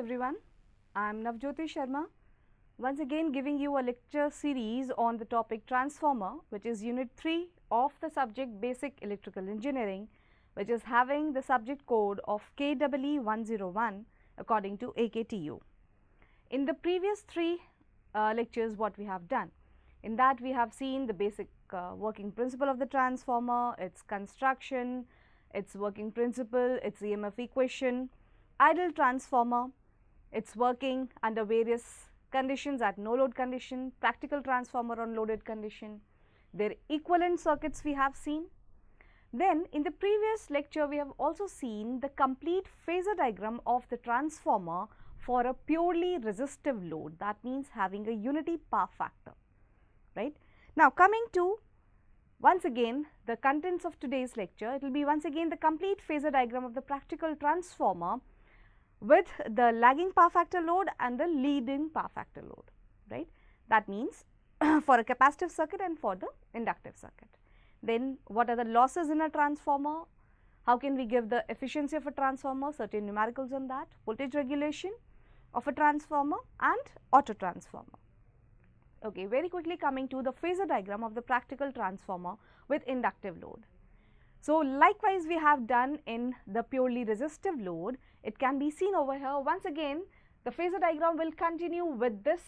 everyone, I am Jyoti Sharma, once again giving you a lecture series on the topic transformer, which is unit 3 of the subject basic electrical engineering, which is having the subject code of KEE 101 according to AKTU. In the previous three lectures what we have done, in that we have seen the basic working principle of the transformer, its construction, its working principle, its EMF equation, ideal transformer, its working under various conditions at no load condition, practical transformer on loaded condition, their equivalent circuits we have seen. Then in the previous lecture we have also seen the complete phasor diagram of the transformer for a purely resistive load, that means having a unity power factor, right. Now coming to once again the contents of today's lecture, it will be once again the complete phasor diagram of the practical transformer with the lagging power factor load and the leading power factor load, right. That means for a capacitive circuit and for the inductive circuit. Then what are the losses in a transformer, how can we give the efficiency of a transformer, certain numericals on that, voltage regulation of a transformer and auto transformer. Okay, very quickly coming to the phasor diagram of the practical transformer with inductive load. So likewise we have done in the purely resistive load, it can be seen over here. Once again the phasor diagram will continue with this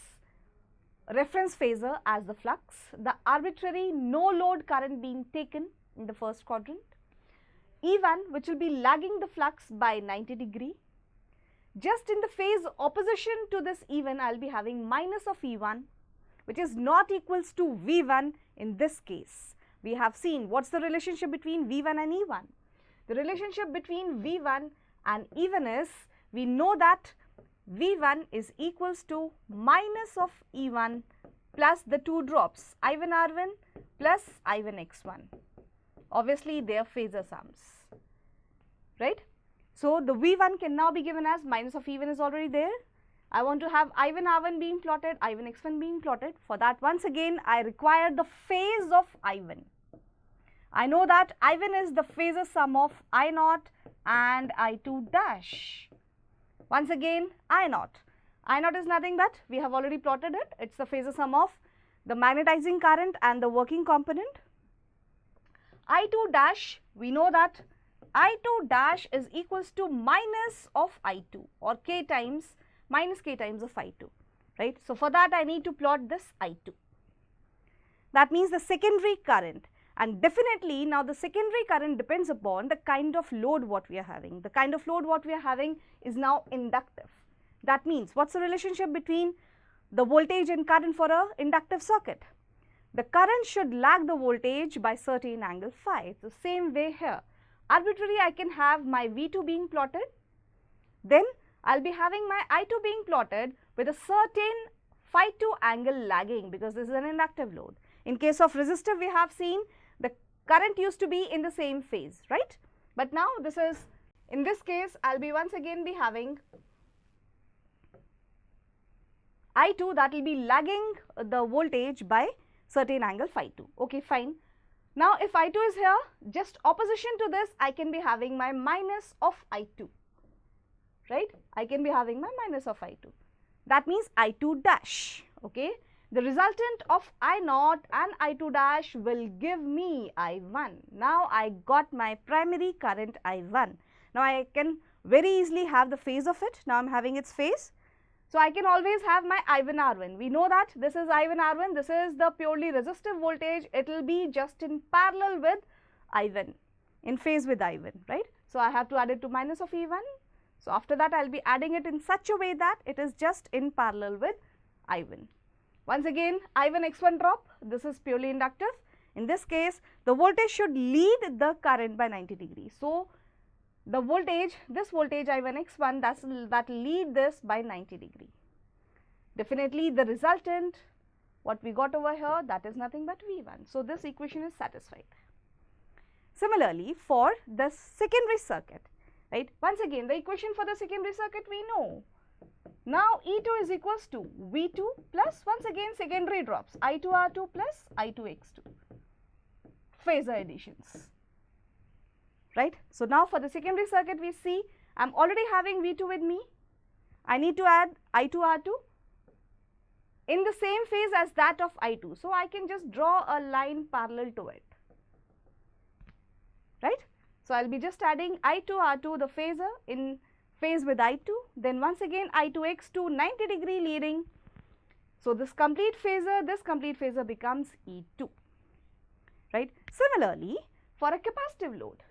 reference phasor as the flux, the arbitrary no load current being taken in the first quadrant, E1 which will be lagging the flux by 90 degree. Just in the phase opposition to this E1 I will be having minus of E1 which is not equals to V1 in this case. We have seen what's the relationship between V1 and E1. The relationship between V1 and E1 is, we know that V1 is equals to minus of E1 plus the two drops I1 R1 plus I1 X1. Obviously they are phasor sums, right. So the V1 can now be given as minus of E1 is already there. I want to have I1 R1 being plotted, I1 X1 being plotted. For that once again I require the phase of I1. I know that I1 is the phasor sum of I0 and I2 dash. Once again I0. I0 is nothing but, we have already plotted it, it is the phasor sum of the magnetizing current and the working component. I2 dash, we know that I2 dash is equals to minus of I2 or k times minus k times of I2, right. So for that I need to plot this I2. That means the secondary current. And definitely now the secondary current depends upon the kind of load what we are having. The kind of load what we are having is now inductive. That means what's the relationship between the voltage and current for a inductive circuit? The current should lag the voltage by certain angle phi. So same way here, arbitrarily I can have my V2 being plotted, then I will be having my I2 being plotted with a certain phi 2 angle lagging, because this is an inductive load. In case of resistive we have seen the current used to be in the same phase, right. But now this is, in this case I will be once again be having I2 that will be lagging the voltage by certain angle phi 2. Okay, fine. Now if I2 is here, just opposition to this I can be having my minus of I2, right. I can be having my minus of I2. That means I2 dash, okay. The resultant of I0 and I2 dash will give me I1. Now I got my primary current I1. Now I can very easily have the phase of it. Now I am having its phase. So I can always have my I1 R1. We know that this is I1 R1, this is the purely resistive voltage. It will be just in parallel with I1, in phase with I1, right. So I have to add it to minus of E1. So after that I will be adding it in such a way that it is just in parallel with I1. Once again I1 X1 drop, this is purely inductive. In this case the voltage should lead the current by 90 degrees. So the voltage, this voltage I1 X1 that will lead this by 90 degree. Definitely the resultant what we got over here, that is nothing but V1. So this equation is satisfied. Similarly for the secondary circuit, right, once again the equation for the secondary circuit we know. Now E2 is equals to V2 plus once again secondary drops I2 R2 plus I2 X2, phasor additions, right. So now for the secondary circuit we see I am already having V2 with me, I need to add I2 R2 in the same phase as that of I2. So, I can just draw a line parallel to it, right. So, I will be just adding I2 R2, the phasor in phase with I2, then once again I2X2 90 degree leading. So, this complete phasor becomes E2, right. Similarly, for a capacitive load,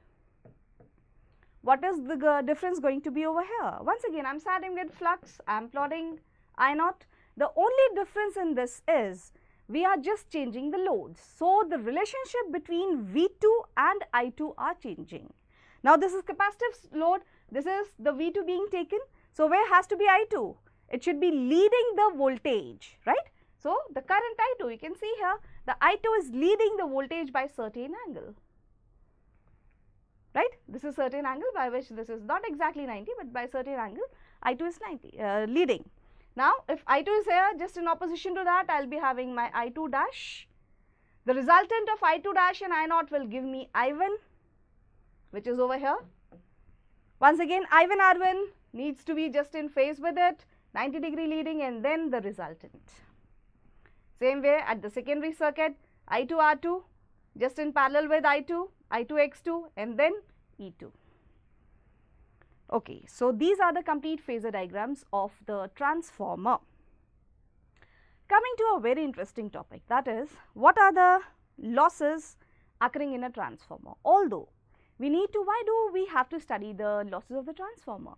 what is the difference going to be over here? Once again, I am starting with flux, I am plotting I naught. The only difference in this is we are just changing the loads. So, the relationship between V2 and I2 are changing. Now, this is capacitive load, this is the V2 being taken. So, where has to be I2? It should be leading the voltage, right. So, the current I2, you can see here, the I2 is leading the voltage by certain angle, right. This is certain angle by which this is not exactly 90, but by certain angle I2 is 90 leading. Now, if I2 is here, just in opposition to that, I will be having my I2 dash. The resultant of I2 dash and I naught will give me I1, which is over here. Once again, I1 R1 needs to be just in phase with it, 90 degree leading, and then the resultant. Same way at the secondary circuit, I2 R2 just in parallel with I2, I2X2, and then E2. Okay, so these are the complete phasor diagrams of the transformer. Coming to a very interesting topic, that is, what are the losses occurring in a transformer? Although we need to, why do we have to study the losses of the transformer?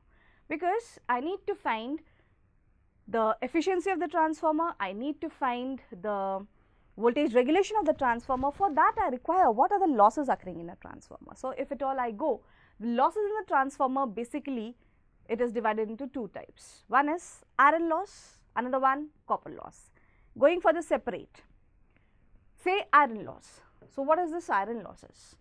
Because I need to find the efficiency of the transformer, I need to find the voltage regulation of the transformer. For that I require what are the losses occurring in a transformer. So, if at all I go, the losses in the transformer, basically it is divided into two types. One is iron loss, another one copper loss. Going for the separate, say iron loss. So, what is this iron losses?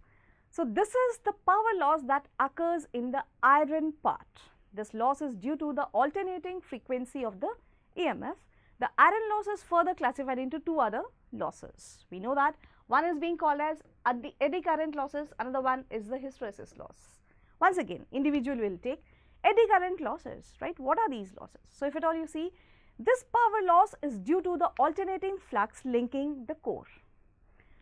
So, this is the power loss that occurs in the iron part. This loss is due to the alternating frequency of the EMF. The iron loss is further classified into two other losses. We know that one is being called as the eddy current losses, another one is the hysteresis loss. Once again, individual will take eddy current losses, right. What are these losses? So, if at all you see, this power loss is due to the alternating flux linking the core,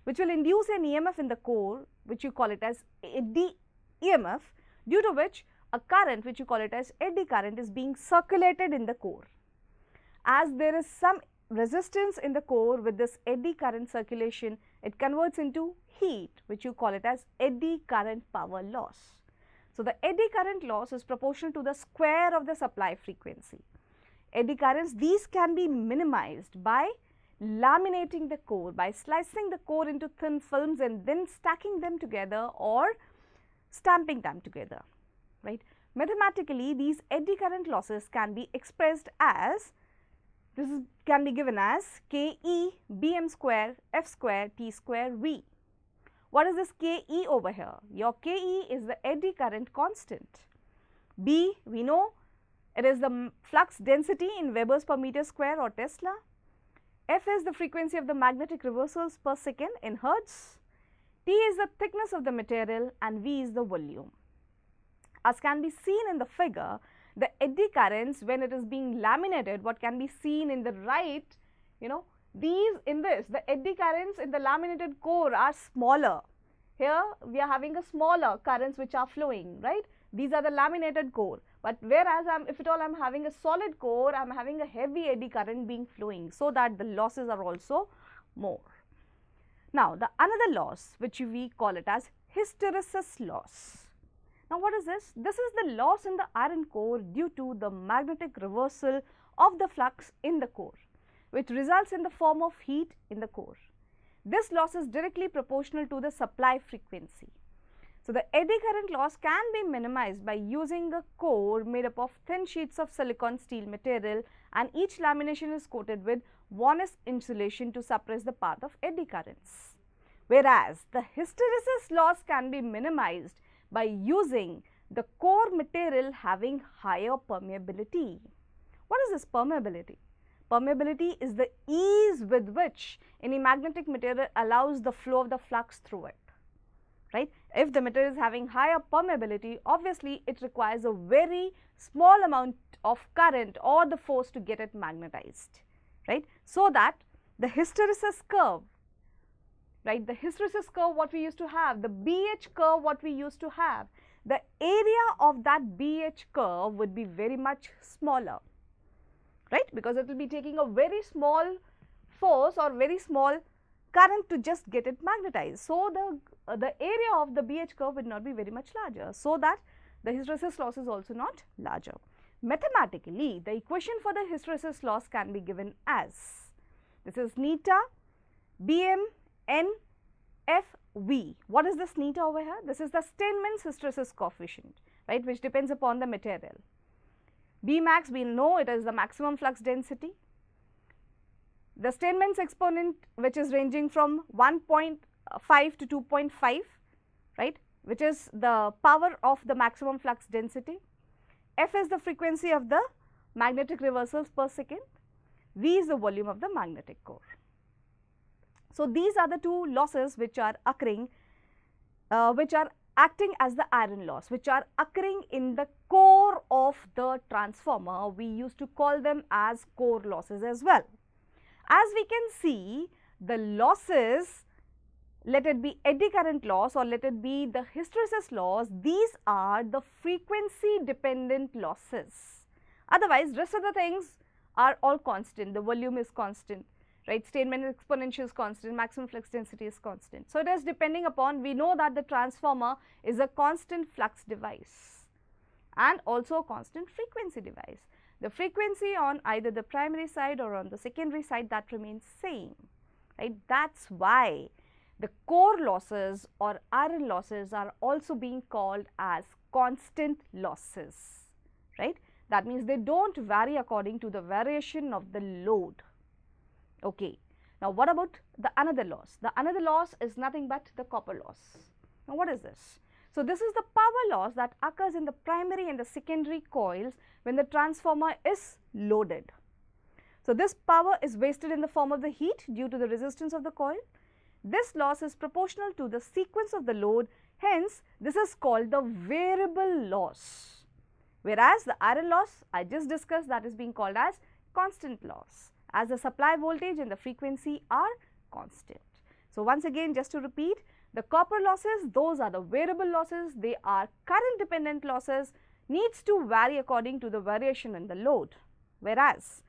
which will induce an EMF in the core, which you call it as eddy EMF, due to which a current, which you call it as eddy current, is being circulated in the core. As there is some resistance in the core with this eddy current circulation, it converts into heat, which you call it as eddy current power loss. So, the eddy current loss is proportional to the square of the supply frequency. Eddy currents, these can be minimized by laminating the core, by slicing the core into thin films and then stacking them together or stamping them together, right. Mathematically, these eddy current losses can be expressed as, can be given as Ke Bm square F square T square V. What is this Ke over here? Your Ke is the eddy current constant. B, we know it is the flux density in Webers per meter square or Tesla. F is the frequency of the magnetic reversals per second in Hertz. T is the thickness of the material and V is the volume. As can be seen in the figure, the eddy currents, when it is being laminated, what can be seen in the right, the eddy currents in the laminated core are smaller. Here we are having a smaller currents which are flowing, right. These are the laminated core, but whereas if at all I am having a solid core, I am having a heavy eddy current being flowing, so that the losses are also more. Now, the another loss, which we call it as hysteresis loss. Now, what is this? This is the loss in the iron core due to the magnetic reversal of the flux in the core, which results in the form of heat in the core. This loss is directly proportional to the supply frequency. So, the eddy current loss can be minimized by using a core made up of thin sheets of silicon steel material, and each lamination is coated with Varnish insulation to suppress the path of eddy currents. Whereas, the hysteresis loss can be minimized by using the core material having higher permeability. What is this permeability? Permeability is the ease with which any magnetic material allows the flow of the flux through it, right? If the material is having higher permeability, obviously it requires a very small amount of current or the force to get it magnetized, right? So that the hysteresis curve, right, the hysteresis curve what we used to have, the BH curve what we used to have, the area of that BH curve would be very much smaller, right, because it will be taking a very small force or very small current to just get it magnetized. So, the area of the BH curve would not be very much larger, so that the hysteresis loss is also not larger. Mathematically, the equation for the hysteresis loss can be given as, this is neta Bm n f v. What is this neta over here? This is the Steinmann's hysteresis coefficient, right, which depends upon the material. B max, we know it is the maximum flux density. The Steinmann's exponent, which is ranging from 1.5 to 2.5, right, which is the power of the maximum flux density. F is the frequency of the magnetic reversals per second. V is the volume of the magnetic core. So, these are the two losses which are occurring, which are acting as the iron loss, which are occurring in the core of the transformer. We used to call them as core losses as well. As we can see, the losses, let it be eddy current loss or let it be the hysteresis loss, these are the frequency dependent losses. Otherwise, rest of the things are all constant. The volume is constant, right? Steinmann's exponential is constant, maximum flux density is constant. So, it is depending upon, we know that the transformer is a constant flux device and also a constant frequency device. The frequency on either the primary side or on the secondary side, that remains same, right? That is why the core losses or iron losses are also being called as constant losses, right? That means they do not vary according to the variation of the load. Okay. Now, what about the another loss? The another loss is nothing but the copper loss. Now, what is this? So, this is the power loss that occurs in the primary and the secondary coils when the transformer is loaded. So, this power is wasted in the form of the heat due to the resistance of the coil. This loss is proportional to the sequence of the load, hence this is called the variable loss, whereas the iron loss I just discussed, that is being called as constant loss, as the supply voltage and the frequency are constant. So, once again, just to repeat, the copper losses, those are the variable losses, they are current dependent losses, needs to vary according to the variation in the load, whereas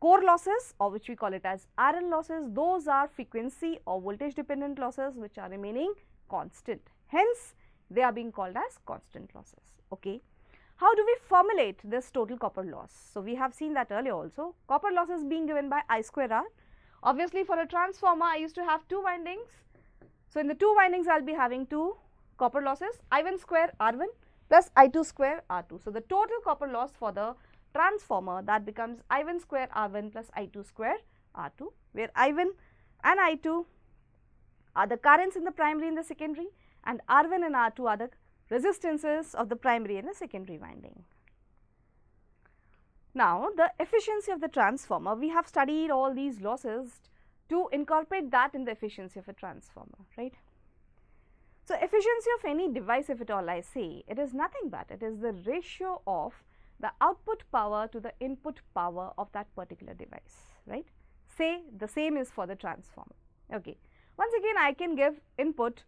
core losses, or which we call it as iron losses, those are frequency or voltage dependent losses which are remaining constant, hence they are being called as constant losses. Okay. How do we formulate this total copper loss? So, we have seen that earlier also. Copper loss is being given by I square R. Obviously, for a transformer I used to have two windings. So, in the two windings I will be having two copper losses, I1 square R1 plus I2 square R2. So, the total copper loss for the transformer, that becomes I1 square R1 plus I2 square R2, where I1 and I2 are the currents in the primary and the secondary, and R1 and R2 are the resistances of the primary and the secondary winding. Now, the efficiency of the transformer, we have studied all these losses to incorporate that in the efficiency of a transformer, right. So, efficiency of any device, if at all I say, it is nothing but it is the ratio of the output power to the input power of that particular device, right. Say the same is for the transformer. Okay. Once again, I can give input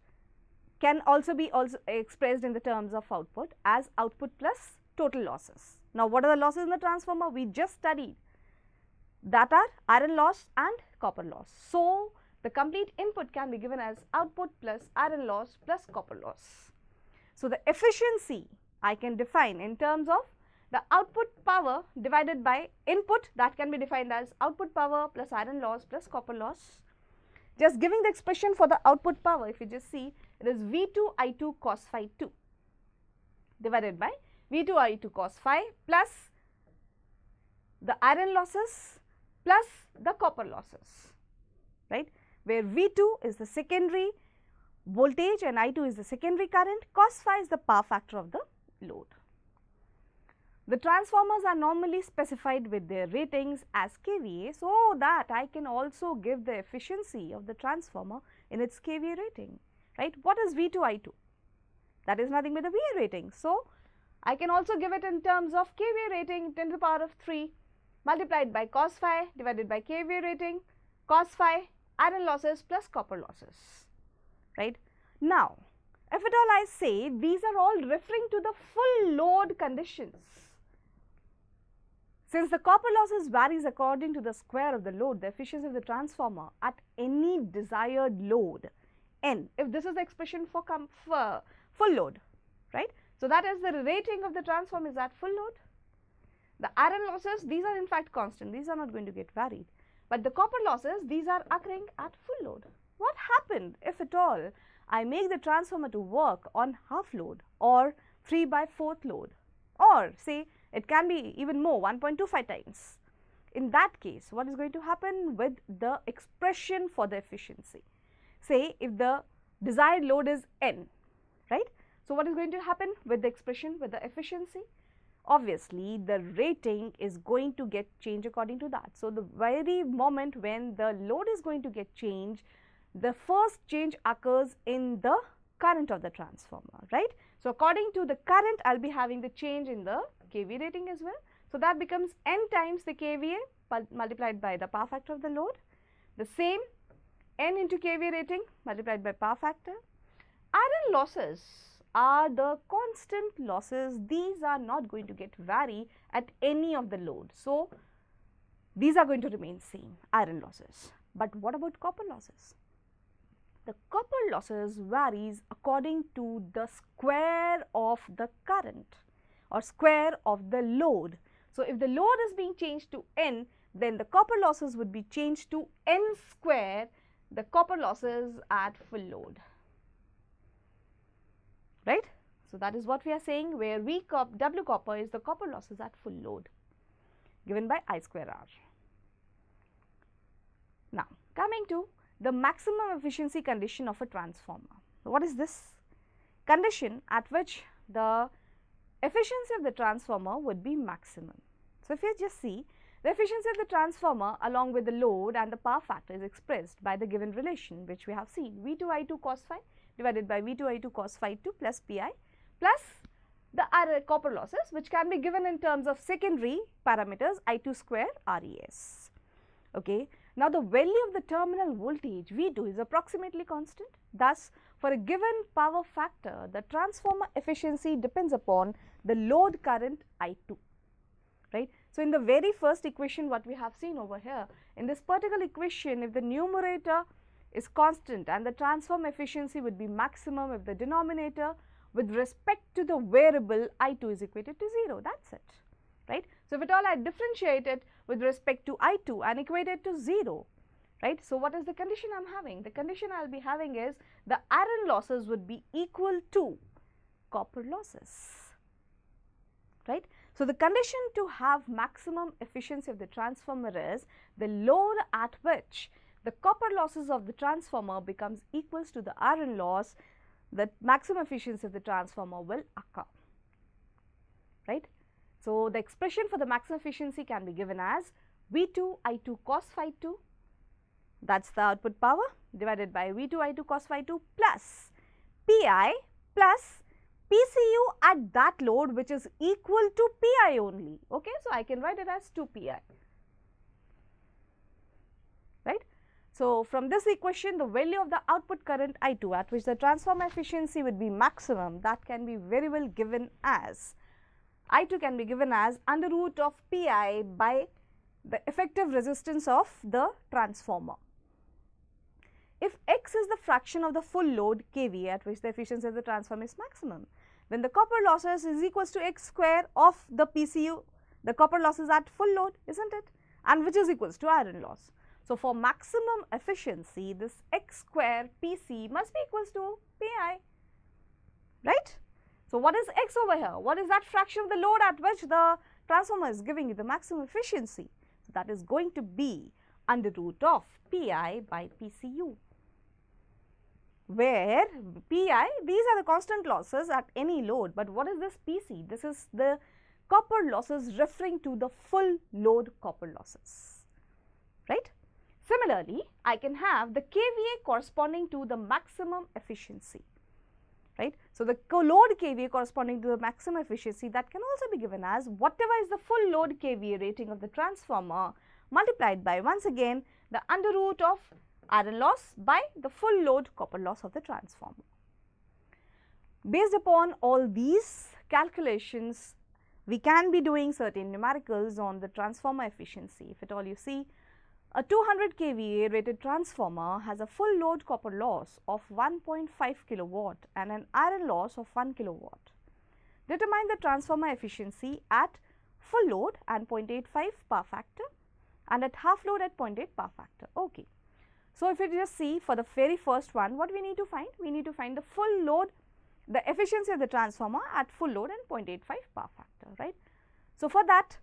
can also be expressed in the terms of output as output plus total losses. Now, what are the losses in the transformer? We just studied that are iron loss and copper loss. So, the complete input can be given as output plus iron loss plus copper loss. So, the efficiency I can define in terms of the output power divided by input, that can be defined as output power plus iron loss plus copper loss. Just giving the expression for the output power, if you just see, it is V2 I2 cos phi 2 divided by V2 I2 cos phi plus the iron losses plus the copper losses, right, where V2 is the secondary voltage and I2 is the secondary current, cos phi is the power factor of the load. The transformers are normally specified with their ratings as kVA, so that I can also give the efficiency of the transformer in its kVA rating. right? What is V2I2? That is nothing but the VA rating. So, I can also give it in terms of KVA rating 10 to the power of 3 multiplied by cos phi divided by KVA rating, cos phi, iron losses plus copper losses, right? Now, if at all I say these are all referring to the full load conditions, since the copper losses varies according to the square of the load, the efficiency of the transformer at any desired load N, if this is the expression for full load, right? So, that is the rating of the transformer is at full load. The iron losses, these are in fact constant, these are not going to get varied, but the copper losses, these are occurring at full load. What happened if at all I make the transformer to work on half load or 3/4 load, or say it can be even more, 1.25 times. In that case, what is going to happen with the expression for the efficiency? Say if the desired load is N, right? So, what is going to happen with the expression with the efficiency? Obviously, the rating is going to get changed according to that. So, the very moment when the load is going to get changed, the first change occurs in the current of the transformer, right? So, according to the current, I will be having the change in the KVA rating as well. So, that becomes N times the KVA multiplied by the power factor of the load. The same N into KVA rating multiplied by power factor. Iron losses are the constant losses. These are not going to get vary at any of the load. So, these are going to remain same, iron losses. But what about copper losses? The copper losses varies according to the square of the current or square of the load. So, if the load is being changed to N, then the copper losses would be changed to N square, the copper losses at full load, right. So, that is what we are saying, where W copper is the copper losses at full load given by I square R. Now, coming to the maximum efficiency condition of a transformer. What is this? Condition at which the efficiency of the transformer would be maximum. So, if you just see, the efficiency of the transformer along with the load and the power factor is expressed by the given relation which we have seen, V2I2 cos phi divided by V2I2 cos phi 2 plus Pi plus the copper losses, which can be given in terms of secondary parameters I2 square RES. Okay. Now, the value of the terminal voltage V2 is approximately constant. Thus, for a given power factor, the transformer efficiency depends upon the load current I2, right. So, in the very first equation what we have seen over here, in this particular equation, if the numerator is constant and the transformer efficiency would be maximum if the denominator with respect to the variable I2 is equated to 0, that is it, right. So, if at all I differentiate it with respect to I2 and equate it to 0, right. So, what is the condition I am having? The condition I will be having is the iron losses would be equal to copper losses, right. So, the condition to have maximum efficiency of the transformer is the load at which the copper losses of the transformer becomes equals to the iron loss, the maximum efficiency of the transformer will occur, right. So, the expression for the maximum efficiency can be given as V2 I2 cos phi 2, that is the output power, divided by V2 I2 cos phi 2 plus Pi plus PCU at that load which is equal to Pi only. Okay. So, I can write it as 2 Pi, right. So, from this equation, the value of the output current I2 at which the transformer efficiency would be maximum, that can be very well given as I2 can be given as under root of Pi by the effective resistance of the transformer. If X is the fraction of the full load kVA at which the efficiency of the transformer is maximum, then the copper losses is equals to X square of the PCU, the copper losses at full load, isn't it, and which is equals to iron loss. So, for maximum efficiency, this X square PC must be equals to Pi, right. So, what is X over here? What is that fraction of the load at which the transformer is giving you the maximum efficiency? So, that is going to be under root of Pi by PCU, where Pi, these are the constant losses at any load, but what is this PC? This is the copper losses referring to the full load copper losses, right. Similarly, I can have the kVA corresponding to the maximum efficiency, right. So, the load kVA corresponding to the maximum efficiency, that can also be given as whatever is the full load kVA rating of the transformer multiplied by, once again, the under root of iron loss by the full load copper loss of the transformer. Based upon all these calculations, we can be doing certain numericals on the transformer efficiency. If at all you see, a 200 kVA rated transformer has a full load copper loss of 1.5 kilowatt and an iron loss of 1 kilowatt. Determine the transformer efficiency at full load and 0.85 power factor and at half load at 0.8 power factor. Okay. So, if you just see for the very first one, what we need to find? We need to find the full load, the efficiency of the transformer at full load and 0.85 power factor, right. So, for that,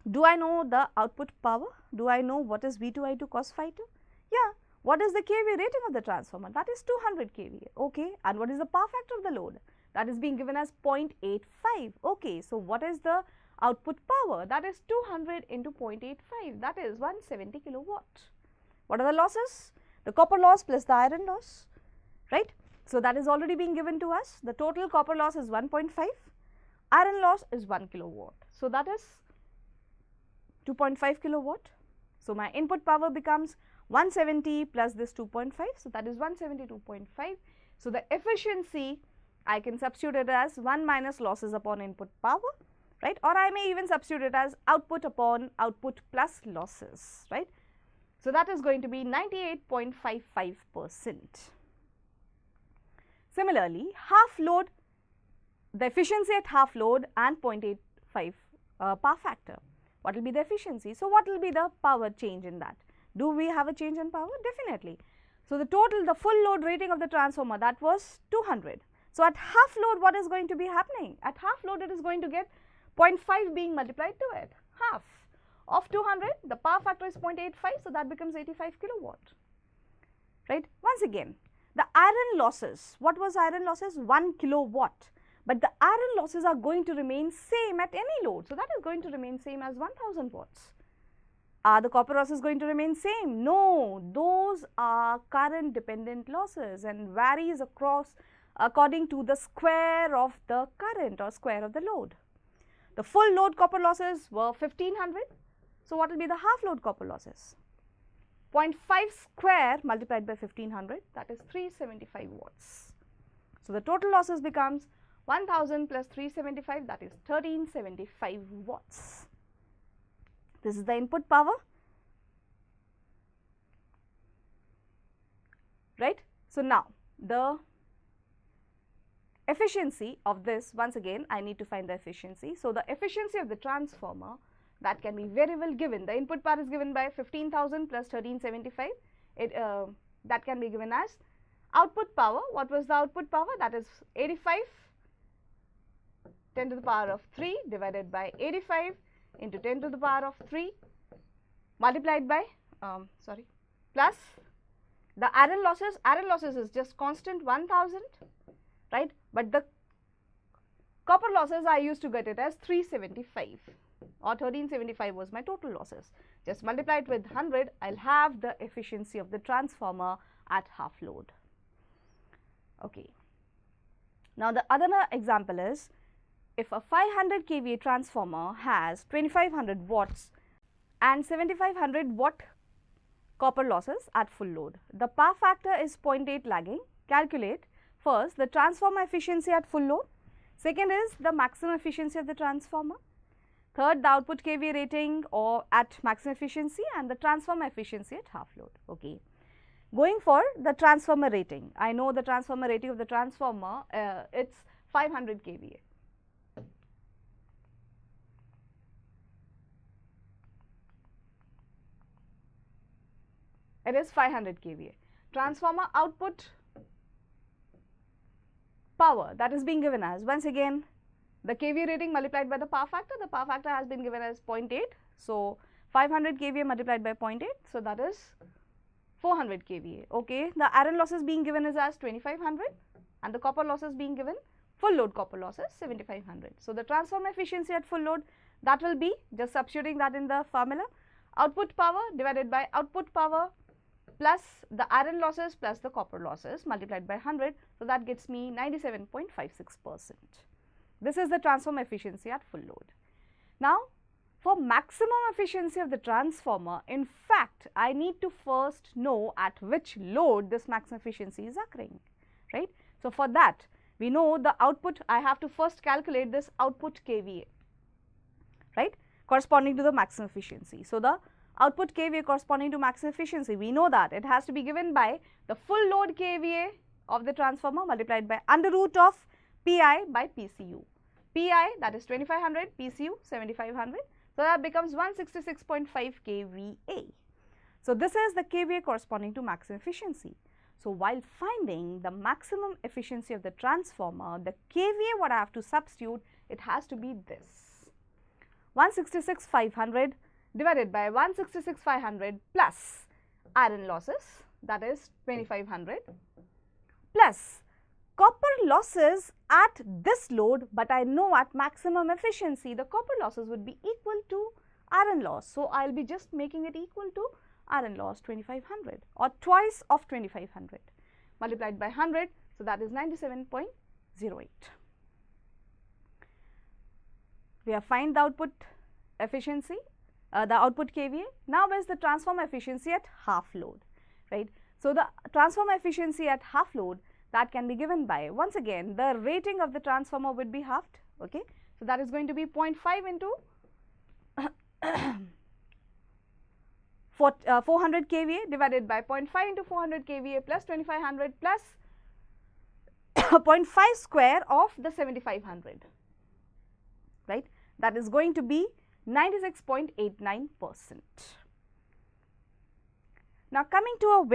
do I know the output power? Do I know what is V2I2 cos phi 2? Yeah. What is the kVA rating of the transformer? That is 200 kVA. Okay. And what is the power factor of the load? That is being given as 0.85. Okay. So, what is the output power? That is 200 into 0.85. That is 170 kilowatt. What are the losses? The copper loss plus the iron loss, right. So, that is already being given to us. The total copper loss is 1.5, iron loss is 1 kilowatt. So, that is 2.5 kilowatt. So, my input power becomes 170 plus this 2.5. So, that is 172.5. So, the efficiency I can substitute it as 1 minus losses upon input power, right, or I may even substitute it as output upon output plus losses, right. So, that is going to be 98.55%. Similarly, half load, the efficiency at half load and 0.85 power factor. What will be the efficiency? So, what will be the power change in that? Do we have a change in power? Definitely. So, the total, the full load rating of the transformer, that was 200. So, at half load, what is going to be happening? At half load, it is going to get 0.5 being multiplied to it, half of 200, the power factor is 0.85, so that becomes 85 kilowatt, right. Once again, the iron losses, what was iron losses? 1 kilowatt. But the iron losses are going to remain same at any load. So, that is going to remain same as 1000 watts. Are the copper losses going to remain same? No, those are current dependent losses and varies across according to the square of the current or square of the load. The full load copper losses were 1500. So, what will be the half load copper losses? 0.5 square multiplied by 1500, that is 375 watts. So, the total losses becomes 1000 plus 375, that is 1375 watts. This is the input power, right. So, now the efficiency of this, once again I need to find the efficiency. So, the efficiency of the transformer, that can be very well given. The input power is given by 15,000 plus 1375. That can be given as output power. What was the output power? That is 85 10 to the power of 3 divided by 85 into 10 to the power of 3 multiplied by plus the iron losses. Iron losses is just constant 1000, right, but the copper losses I used to get it as 375 or 1375 was my total losses. Just multiply it with 100, I will have the efficiency of the transformer at half load. Okay. Now, the other example is, if a 500 kVA transformer has 2500 watts and 7500 watt copper losses at full load, the power factor is 0.8 lagging. Calculate first the transformer efficiency at full load, second is the maximum efficiency of the transformer, third the output kVA rating or at maximum efficiency, and the transformer efficiency at half load. Okay. Going for the transformer rating, I know the transformer rating of the transformer, it is 500 kVA. It is 500 kVA. Transformer output power, that is being given as, once again, the kVA rating multiplied by the power factor. The power factor has been given as 0.8. So, 500 kVA multiplied by 0.8. So, that is 400 kVA. Okay. The iron losses being given is as 2500 and the copper losses being given, full load copper losses 7500. So, the transformer efficiency at full load, that will be, just substituting that in the formula, output power divided by output power plus the iron losses plus the copper losses multiplied by 100. So, that gets me 97.56%. This is the transformer efficiency at full load. Now, for maximum efficiency of the transformer, in fact, I need to first know at which load this maximum efficiency is occurring, right. So, for that we know the output, I have to first calculate this output kVA, right, corresponding to the maximum efficiency. So, the output kVA corresponding to maximum efficiency, we know that it has to be given by the full load kVA of the transformer multiplied by under root of Pi by PCU. Pi, that is 2500, PCU 7500. So, that becomes 166.5 kVA. So, this is the kVA corresponding to maximum efficiency. So, while finding the maximum efficiency of the transformer, the kVA what I have to substitute, it has to be this 166,500 divided by 166,500 plus iron losses, that is 2500, plus copper losses at this load, but I know at maximum efficiency the copper losses would be equal to iron loss. So, I will be just making it equal to iron loss 2500 or twice of 2500 multiplied by 100. So, that is 97.08. We have find the output efficiency, the output kVA. Now, where is the transformer efficiency at half load, right. So, the transformer efficiency at half load, that can be given by, once again, the rating of the transformer would be halved, okay. So, that is going to be 0.5 into 400 kVA divided by 0.5 into 400 kVA plus 2500 plus 0.5 square of the 7500, right. That is going to be 96.89%. Now, coming to a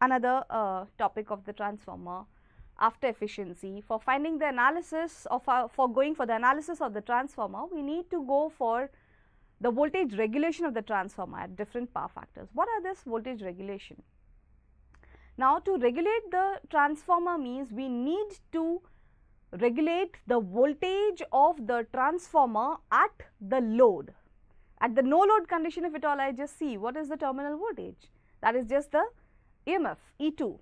another topic of the transformer after efficiency, for finding the analysis of for going for the analysis of the transformer, we need to go for the voltage regulation of the transformer at different power factors. What are this voltage regulation? Now, to regulate the transformer means we need to regulate the voltage of the transformer at the load. At the no load condition, if at all I just see what is the terminal voltage, that is just the EMF E2,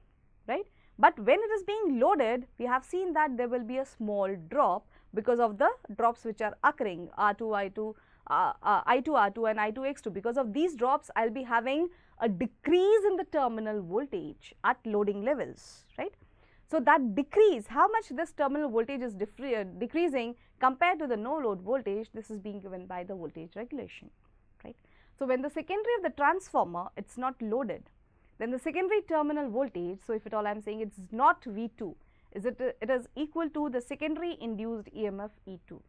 right. But when it is being loaded, we have seen that there will be a small drop because of the drops which are occurring I2, R2 and I2, X2. Because of these drops, I will be having a decrease in the terminal voltage at loading levels, right. So, that decrease, how much this terminal voltage is decreasing compared to the no load voltage, this is being given by the voltage regulation, right. So, when the secondary of the transformer, it is not loaded, then the secondary terminal voltage, so if at all I am saying it is not V2, it is equal to the secondary induced EMF E2.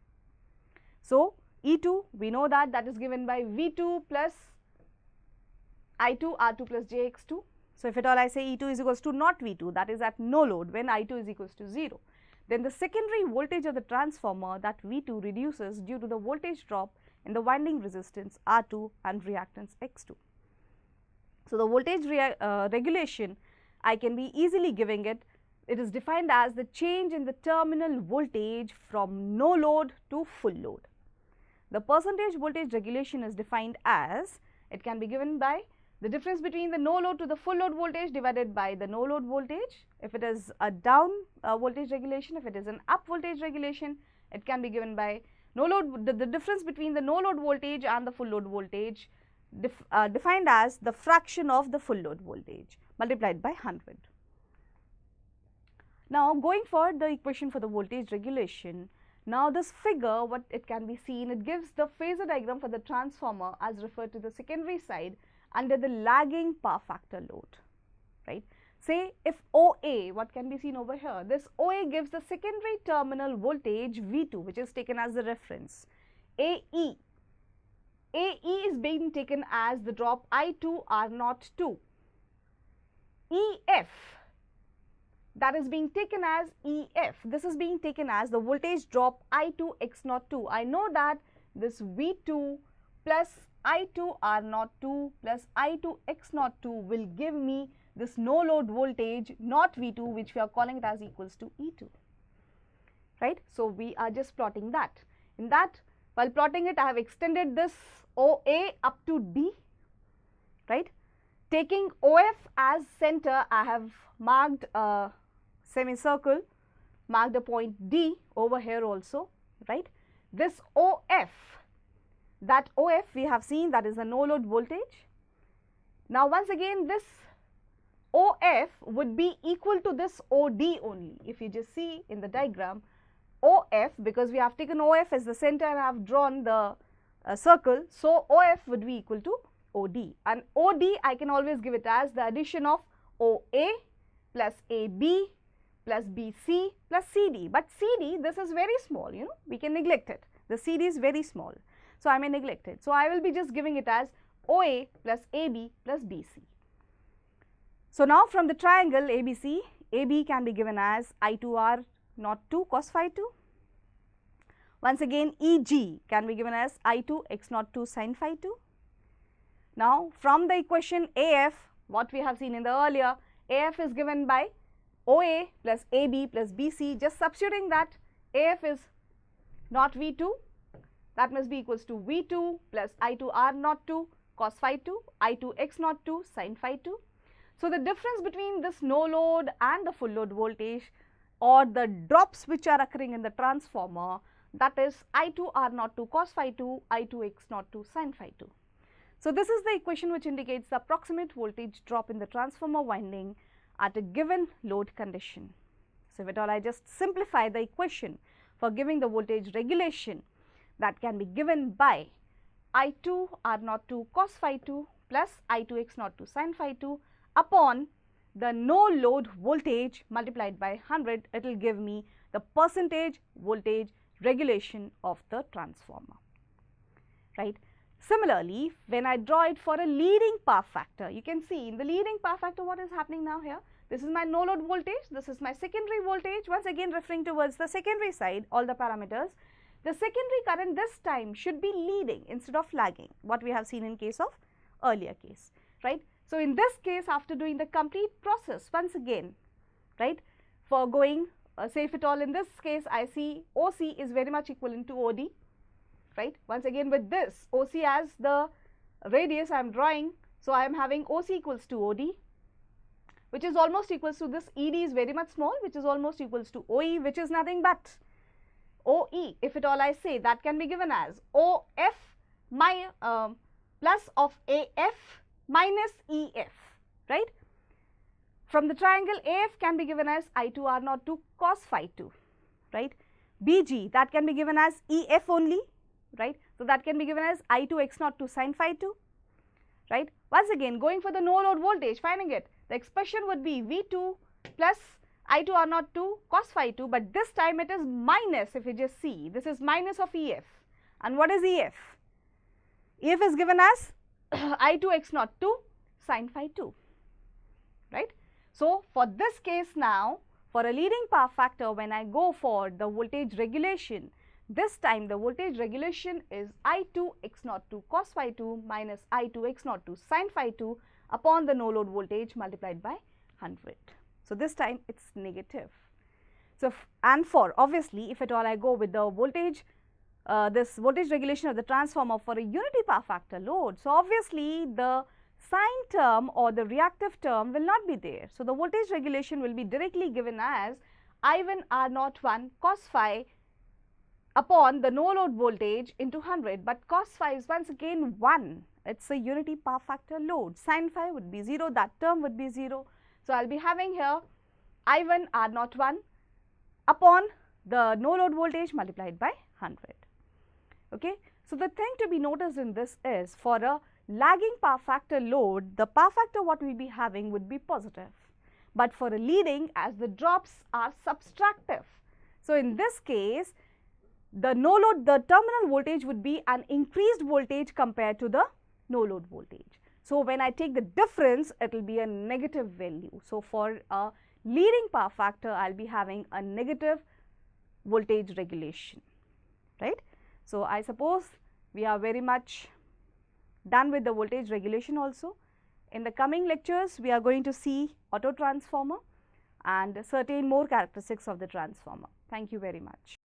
So, E2, we know that that is given by V2 plus I2 R2 plus JX2. So, if at all I say E2 is equals to not V2, that is at no load when I2 is equals to 0, then the secondary voltage of the transformer, that V2 reduces due to the voltage drop in the winding resistance R2 and reactance X2. So, the voltage regulation, I can be easily giving it, it is defined as the change in the terminal voltage from no load to full load. The percentage voltage regulation is defined as, it can be given by the difference between the no load to the full load voltage divided by the no load voltage. If it is a down voltage regulation, if it is an up voltage regulation, it can be given by no load, the difference between the no load voltage and the full load voltage defined as the fraction of the full load voltage multiplied by 100. Now, going for the equation for the voltage regulation, now this figure, what it can be seen, it gives the phasor diagram for the transformer as referred to the secondary side under the lagging power factor load, right. Say if OA, what can be seen over here, this OA gives the secondary terminal voltage V2, which is taken as the reference. AE is being taken as the drop I2 R02. EF, that is being taken as EF, this is being taken as the voltage drop I2 X02. I know that this V2 plus I2 R02 plus I2 X02 will give me this no load voltage not V2, which we are calling it as equals to E2, right. So, we are just plotting that. In that, while plotting it, I have extended this OA up to D, right? Taking OF as center, I have marked a semicircle, marked a point D over here also, right? This OF, that OF we have seen, that is the no load voltage. Now once again this OF would be equal to this OD only. If you just see in the diagram, OF, because we have taken OF as the center and I have drawn the circle, so OF would be equal to OD, and OD I can always give it as the addition of OA plus AB plus BC plus CD, but CD, this is very small, you know, we can neglect it. The CD is very small, so I may neglect it. So I will be just giving it as OA plus AB plus BC. So now from the triangle ABC, AB can be given as I2R naught 2 cos phi 2. Once again EG can be given as I2 x naught 2 sin phi 2. Now from the equation AF, what we have seen in the earlier, AF is given by OA plus AB plus BC. Just substituting that, AF is not V2, that must be equals to V2 plus I2R naught 2 cos phi 2, I2 x naught 2 sin phi 2. So the difference between this no load and the full load voltage, or the drops which are occurring in the transformer, that is I2 R naught 2 cos phi 2, I2 x naught 2 sin phi 2. So this is the equation which indicates the approximate voltage drop in the transformer winding at a given load condition. So if at all I just simplify the equation for giving the voltage regulation, that can be given by I2 R naught 2 cos phi 2 plus I2 x naught 2 sin phi 2 upon the no load voltage multiplied by 100, it will give me the percentage voltage regulation of the transformer, right? Similarly, when I draw it for a leading power factor, you can see in the leading power factor what is happening now here. This is my no load voltage, this is my secondary voltage, once again referring towards the secondary side, all the parameters. The secondary current this time should be leading instead of lagging, what we have seen in case of earlier case, right? So in this case, after doing the complete process once again, right, for going, say if at all in this case I see OC is very much equivalent to OD, right. Once again with this OC as the radius I am drawing, so I am having OC equals to OD, which is almost equals to this ED is very much small, which is almost equals to OE, which is nothing but OE. If at all I say, that can be given as OF my plus of AF minus EF, right. From the triangle AF can be given as I2 R naught 2 cos phi 2, right. BG, that can be given as EF only, right. So that can be given as I2 x naught 2 sin phi 2, right. Once again going for the no load voltage, finding it, the expression would be V2 plus I2 R naught 2 cos phi 2, but this time it is minus. If you just see, this is minus of EF, and what is EF? EF is given as I2 x naught 2 sin phi 2, right. So for this case now, for a leading power factor, when I go for the voltage regulation, this time the voltage regulation is I2 x naught 2 cos phi 2 minus I2 x naught 2 sin phi 2 upon the no load voltage multiplied by 100. So this time it's negative. So and for obviously if at all I go with the voltage, this voltage regulation of the transformer for a unity power factor load, so obviously the sine term or the reactive term will not be there. So the voltage regulation will be directly given as I1 R naught 1 cos phi upon the no load voltage into 100, but cos phi is once again 1, it is a unity power factor load, sin phi would be 0, that term would be 0. So I will be having here I1 R naught 1 upon the no load voltage multiplied by 100. Okay. So the thing to be noticed in this is, for a lagging power factor load, the power factor what we will be having would be positive, but for a leading, as the drops are subtractive. So in this case, the no load, the terminal voltage would be an increased voltage compared to the no load voltage. So when I take the difference, it will be a negative value. So for a leading power factor, I will be having a negative voltage regulation, right. So I suppose we are very much done with the voltage regulation also. In the coming lectures, we are going to see auto transformer and certain more characteristics of the transformer. Thank you very much.